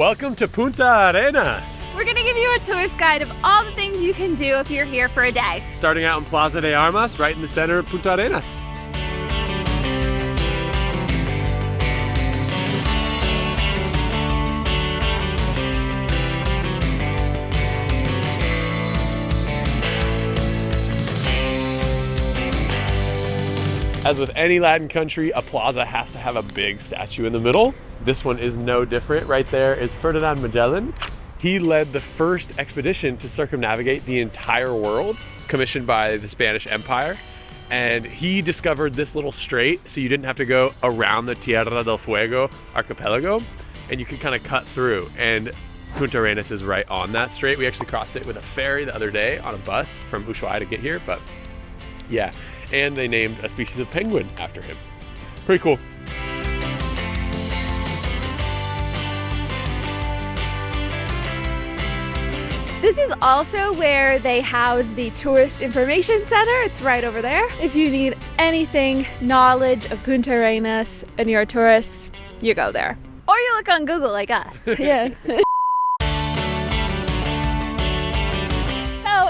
Welcome to Punta Arenas. We're gonna give you a tourist guide of all the things you can do if you're here for a day. Starting out in Plaza De Armas, right in the center of Punta Arenas. As with any Latin country, a plaza has to have a big statue in the middle. This one is no different. Right there is Ferdinand Magellan. He led the first expedition to circumnavigate the entire world, commissioned by the Spanish Empire. And he discovered this little strait, so you didn't have to go around the Tierra del Fuego archipelago, and you can kind of cut through. And Punta Arenas is right on that strait. We actually crossed it with a ferry the other day on a bus from Ushuaia to get here, but yeah. And they named a species of penguin after him. Pretty cool. This is also where they house the Tourist Information Center. It's right over there. If you need anything knowledge of Punta Arenas and you're a tourist, you go there. Or you look on Google like us. Yeah.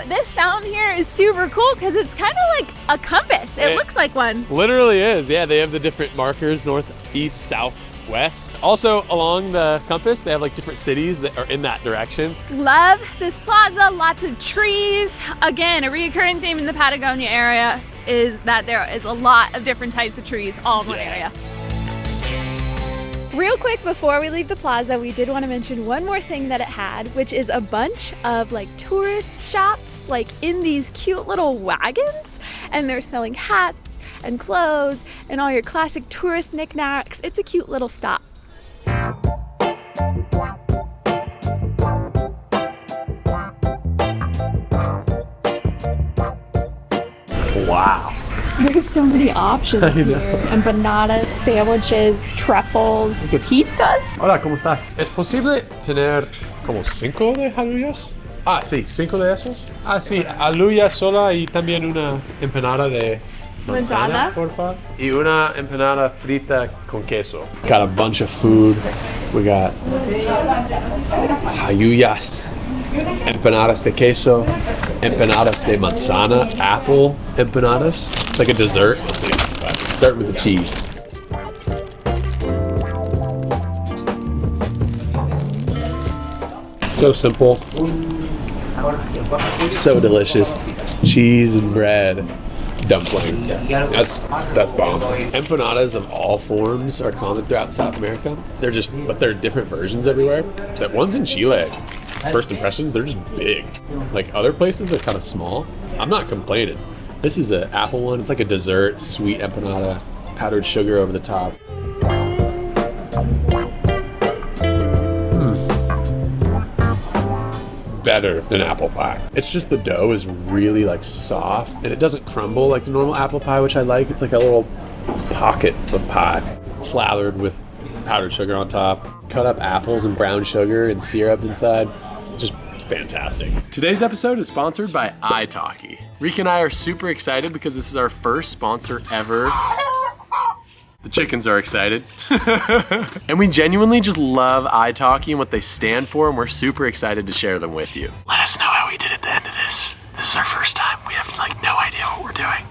This fountain here is super cool because it's kind of like a compass. It looks like one. Literally is. Yeah, they have the different markers, north, east, south, west. Also along the compass, they have like different cities that are in that direction. Love this plaza, lots of trees. Again, a reoccurring theme in the Patagonia area is that there is a lot of different types of trees all in one area. Real quick before we leave the plaza, we did want to mention one more thing that it had, which is a bunch of like tourist shops, like in these cute little wagons, and they're selling hats and clothes and all your classic tourist knickknacks. It's a cute little stop. Wow. There's so many options here. Empanadas, sandwiches, truffles, pizzas. Hola, ¿cómo estás? ¿Es posible tener como 5 de aluyas? Ah, sí, 5 de esos. Ah, sí, aluya sola y también una empanada de manzana, por favor. Y una empanada frita con queso. Got a bunch of food. We got aluyas, empanadas de queso, empanadas de manzana, apple empanadas. It's like a dessert. We'll see. Start with the cheese. So simple. So delicious. Cheese and bread. Dumpling. That's bomb. Empanadas of all forms are common throughout South America. But they're different versions everywhere. That one's in Chile. First impressions, they're just big. Like other places, they're kind of small. I'm not complaining. This is an apple one. It's like a dessert, sweet empanada, powdered sugar over the top. Better than apple pie. It's just the dough is really like soft and it doesn't crumble like the normal apple pie, which I like. It's like a little pocket of pie slathered with powdered sugar on top, cut up apples and brown sugar and syrup inside. Just fantastic. Today's episode is sponsored by Italki. Rika and I are super excited because this is our first sponsor ever. The chickens are excited. And we genuinely just love Italki and what they stand for, and we're super excited to share them with you. Let us know how we did at the end of this. This is our first time. We have like no idea what we're doing.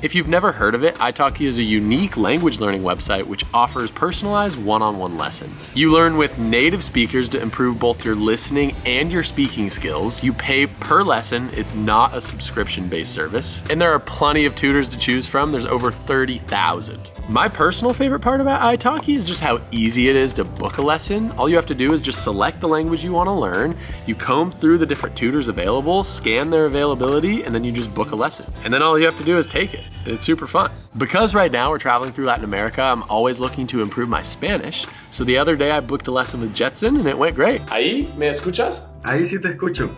If you've never heard of it, Italki is a unique language learning website which offers personalized one-on-one lessons. You learn with native speakers to improve both your listening and your speaking skills. You pay per lesson. It's not a subscription-based service. And there are plenty of tutors to choose from. There's over 30,000. My personal favorite part about Italki is just how easy it is to book a lesson. All you have to do is just select the language you want to learn. You comb through the different tutors available, scan their availability, and then you just book a lesson. And then all you have to do is take it. And it's super fun. Because right now we're traveling through Latin America, I'm always looking to improve my Spanish. So the other day I booked a lesson with Jetson and it went great. ¿Ahí me escuchas? Ahí sí te escucho.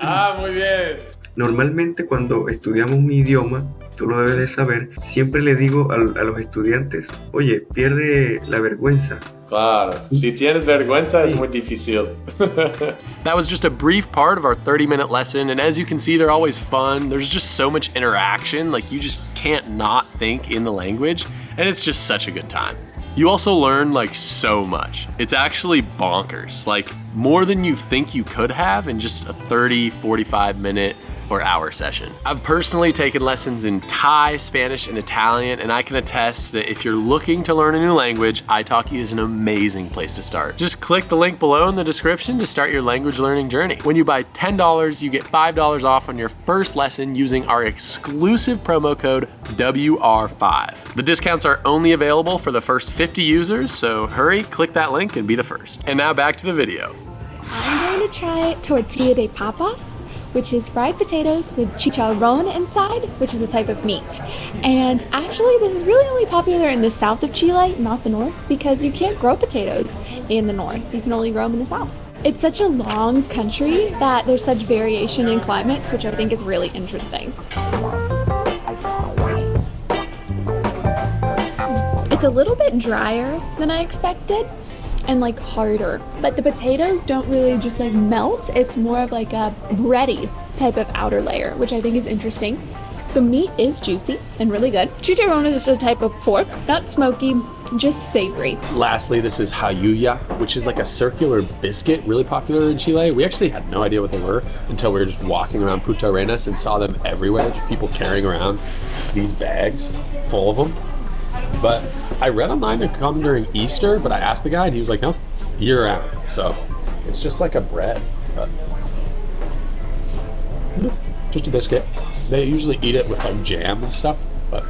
Ah, muy bien. Normalmente cuando estudiamos un idioma, tú lo debes de saber, siempre le digo a los estudiantes, oye, pierde la vergüenza. Claro, si tienes vergüenza es muy difícil. That was just a brief part of our 30-minute lesson, and as you can see, they're always fun. There's just so much interaction, like you just can't not think in the language, and it's just such a good time. You also learn like so much. It's actually bonkers, like more than you think you could have in just a 30, 45 minute or hour session. I've personally taken lessons in Thai, Spanish, and Italian, and I can attest that if you're looking to learn a new language, Italki is an amazing place to start. Just click the link below in the description to start your language learning journey. When you buy $10, you get $5 off on your first lesson using our exclusive promo code WR5. The discounts are only available for the first 50 users, so hurry, click that link and be the first. And now back to the video. I'm going to try tortilla de papas, which is fried potatoes with chicharrón inside, which is a type of meat. And actually, this is really only popular in the south of Chile, not the north, because you can't grow potatoes in the north. You can only grow them in the south. It's such a long country that there's such variation in climates, which I think is really interesting. It's a little bit drier than I expected, and like harder, but the potatoes don't really just like melt. It's more of like a bready type of outer layer, which I think is interesting. The meat is juicy and really good. Chicharrón is a type of pork, not smoky, just savory. Lastly, this is hayuya, which is like a circular biscuit, really popular in Chile. We actually had no idea what they were until we were just walking around Punta Arenas and saw them everywhere. People carrying around these bags full of them. But I read online they come during Easter, but I asked the guy and he was like, no, year round. So it's just like a bread, but just a biscuit. They usually eat it with like jam and stuff, but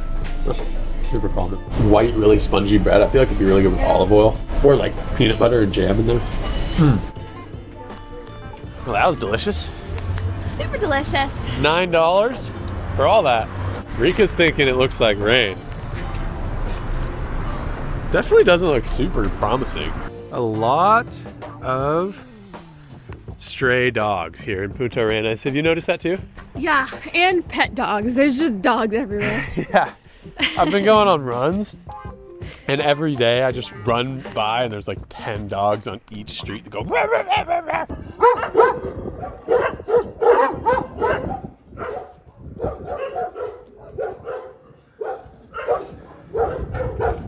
super common. White, really spongy bread. I feel like it'd be really good with olive oil or like peanut butter and jam in there. Well, that was delicious. Super delicious. $9 for all that. Rika's thinking it looks like rain. Definitely doesn't look super promising. A lot of stray dogs here in Punta Arenas. Have you noticed that too? Yeah, and pet dogs. There's just dogs everywhere. Yeah. I've been going on runs and every day I just run by and there's like 10 dogs on each street that go rah, rah, rah, rah, rah.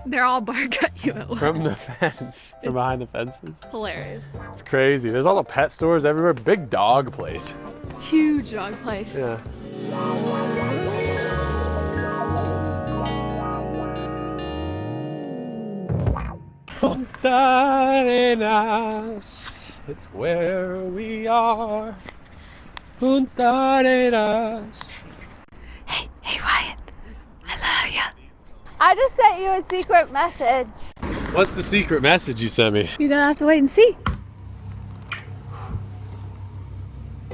They're all bark at you at once. From the fence, from behind the fences. Hilarious. It's crazy. There's all the pet stores everywhere. Big dog place. Huge dog place. Yeah. Punta Arenas, it's where we are. Punta Arenas. Hey Wyatt, I love ya. I just sent you a secret message. What's the secret message you sent me? You're gonna have to wait and see.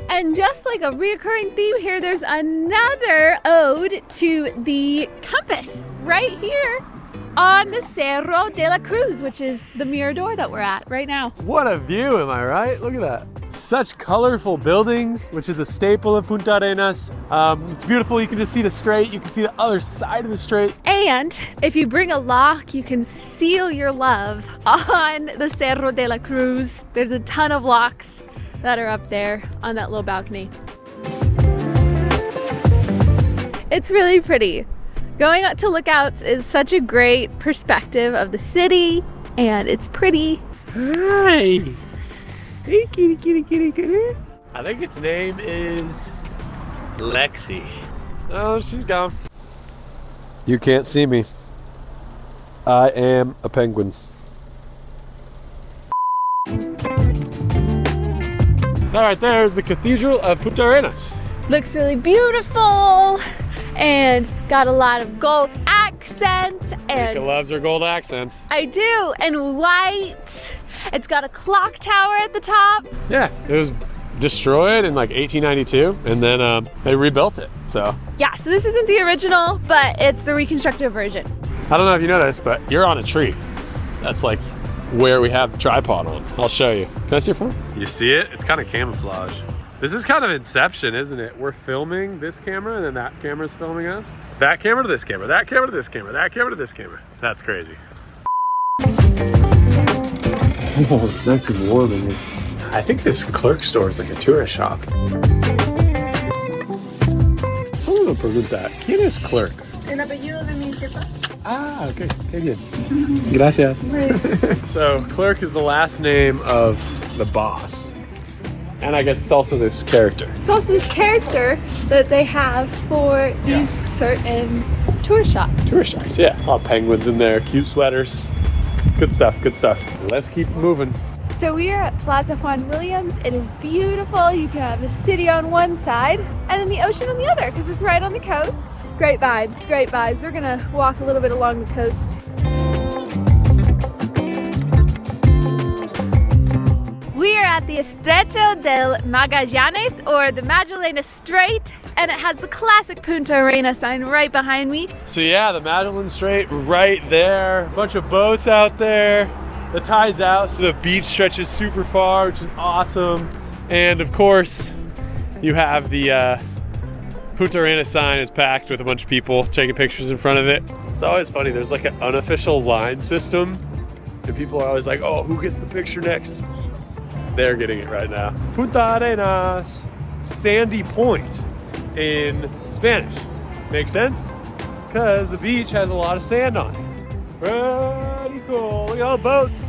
And just like a reoccurring theme here, there's another ode to the compass right here on the Cerro de la Cruz, which is the mirador that we're at right now. What a view, am I right? Look at that. Such colorful buildings, which is a staple of Punta Arenas. It's beautiful. You can just see the strait. You can see the other side of the strait. And if you bring a lock, you can seal your love on the Cerro de la Cruz. There's a ton of locks that are up there on that little balcony. It's really pretty. Going out to lookouts is such a great perspective of the city, and it's pretty. Hi. Hey, kitty, kitty, kitty, kitty. I think its name is Lexi. Oh, she's gone. You can't see me. I am a penguin. All right, there's the Cathedral of Punta Arenas. Looks really beautiful and got a lot of gold accents. And Rika loves her gold accents. I do, and white. It's got a clock tower at the top. Yeah, it was destroyed in like 1892 and then they rebuilt it, so. Yeah, so this isn't the original, but it's the reconstructed version. I don't know if you know this, but you're on a tree. That's like where we have the tripod on. I'll show you. Can I see your phone? You see it? It's kind of camouflage. This is kind of Inception, isn't it? We're filming this camera and then that camera's filming us. That camera to this camera, that camera to this camera, that camera to this camera. That's crazy. Oh, it's nice and warm in here. I think this Clerk store is like a tourist shop. Solo pregunta, ¿quién es Clerk? El apellido de mi jefa. Ah, okay, good. Gracias. So, Clerk is the last name of the boss. And I guess it's also this character. It's also this character that they have for these certain tour shops. Tour shops, yeah. A lot of penguins in there, cute sweaters. Good stuff, good stuff. Let's keep moving. So we are at Plaza Juan Williams. It is beautiful. You can have the city on one side and then the ocean on the other because it's right on the coast. Great vibes, great vibes. We're gonna walk a little bit along the coast. We are at the Estrecho del Magallanes, or the Magellanic Strait, and it has the classic Punta Arenas sign right behind me. So yeah, the Magellanic Strait right there. A bunch of boats out there. The tide's out, so the beach stretches super far, which is awesome. And of course, you have the Punta Arenas sign is packed with a bunch of people taking pictures in front of it. It's always funny, there's like an unofficial line system, and people are always like, oh, who gets the picture next? They're getting it right now. Punta Arenas, Sandy Point in Spanish. Makes sense? Because the beach has a lot of sand on it. Pretty cool. Look at all the boats.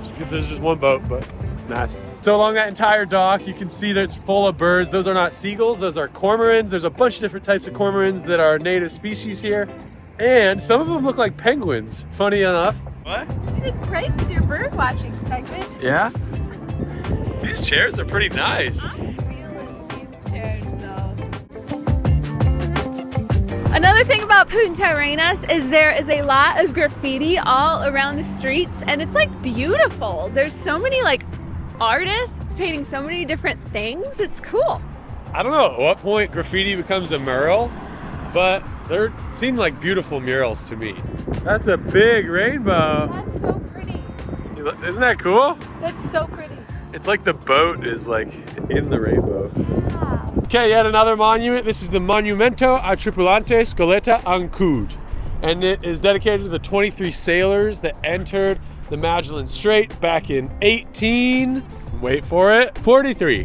Because there's just one boat, but nice. So along that entire dock, you can see that it's full of birds. Those are not seagulls, those are cormorants. There's a bunch of different types of cormorants that are native species here. And some of them look like penguins, funny enough. What? You did great with your bird watching segment. Yeah? These chairs are pretty nice. I'm feeling these chairs though. Another thing about Punta Arenas is there is a lot of graffiti all around the streets, and it's like beautiful. There's so many like artists painting so many different things. It's cool. I don't know at what point graffiti becomes a mural, but they seem like beautiful murals to me. That's a big rainbow. That's so pretty. Isn't that cool? That's so pretty. It's like the boat is like in the rainbow. Yeah. Okay, yet another monument. This is the Monumento a Tripulantes Goleta Ancud. And it is dedicated to the 23 sailors that entered the Magellanic Strait back in wait for it, 43.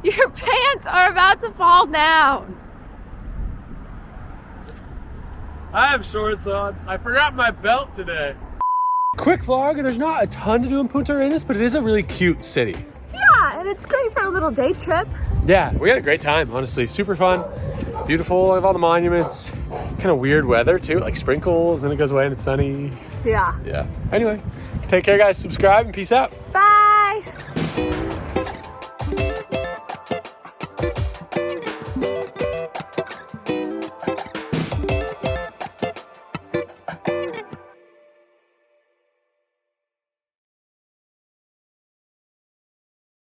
Your pants are about to fall down. I have shorts on. I forgot my belt today. Quick vlog, there's not a ton to do in Punta Arenas, but it is a really cute city. Yeah, and it's great for a little day trip. Yeah, we had a great time, honestly. Super fun, beautiful, I have all the monuments. Kind of weird weather too, like sprinkles, then it goes away and it's sunny. Yeah. Yeah. Anyway, take care guys, subscribe and peace out. Bye.